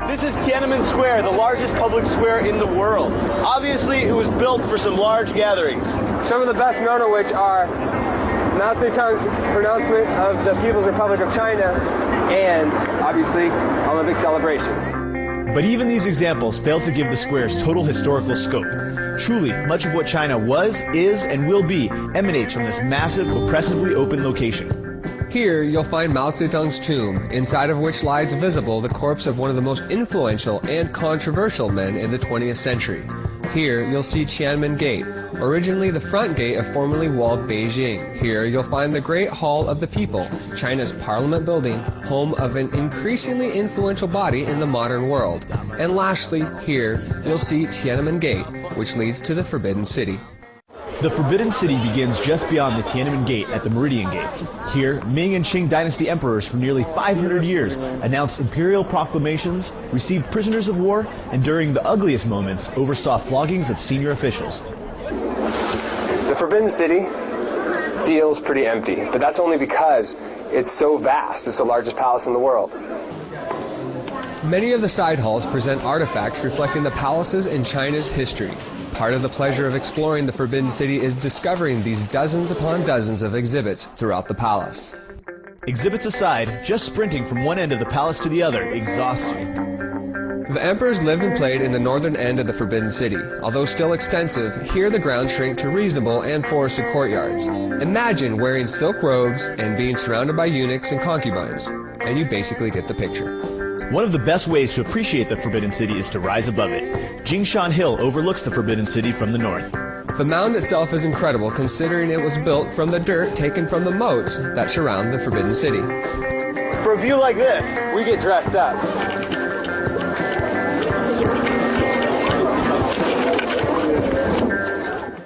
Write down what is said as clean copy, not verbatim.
This is Tiananmen Square, the largest public square in the world. Obviously, it was built for some large gatherings. Some of the best known of which are Mao Zedong's pronouncement of the People's Republic of China and, obviously, Olympic celebrations. But even these examples fail to give the square's total historical scope. Truly, much of what China was, is, and will be emanates from this massive, oppressively open location. Here, you'll find Mao Zedong's tomb, inside of which lies visible the corpse of one of the most influential and controversial men in the 20th century. Here, you'll see Tiananmen Gate, originally the front gate of formerly walled Beijing. Here, you'll find the Great Hall of the People, China's parliament building, home of an increasingly influential body in the modern world. And lastly, here, you'll see Tiananmen Gate, which leads to the Forbidden City. The Forbidden City begins just beyond the Tiananmen Gate at the Meridian Gate. Here, Ming and Qing dynasty emperors for nearly 500 years announced imperial proclamations, received prisoners of war, and during the ugliest moments, oversaw floggings of senior officials. The Forbidden City feels pretty empty, but that's only because it's so vast. It's the largest palace in the world. Many of the side halls present artifacts reflecting the palaces in China's history. Part of the pleasure of exploring the Forbidden City is discovering these dozens upon dozens of exhibits throughout the palace. Exhibits aside, just sprinting from one end of the palace to the other exhausts you. The emperors lived and played in the northern end of the Forbidden City. Although still extensive, here the grounds shrink to reasonable and forested courtyards. Imagine wearing silk robes and being surrounded by eunuchs and concubines, and you basically get the picture. One of the best ways to appreciate the Forbidden City is to rise above it. Jingshan Hill overlooks the Forbidden City from the north. The mound itself is incredible considering it was built from the dirt taken from the moats that surround the Forbidden City. For a view like this, we get dressed up.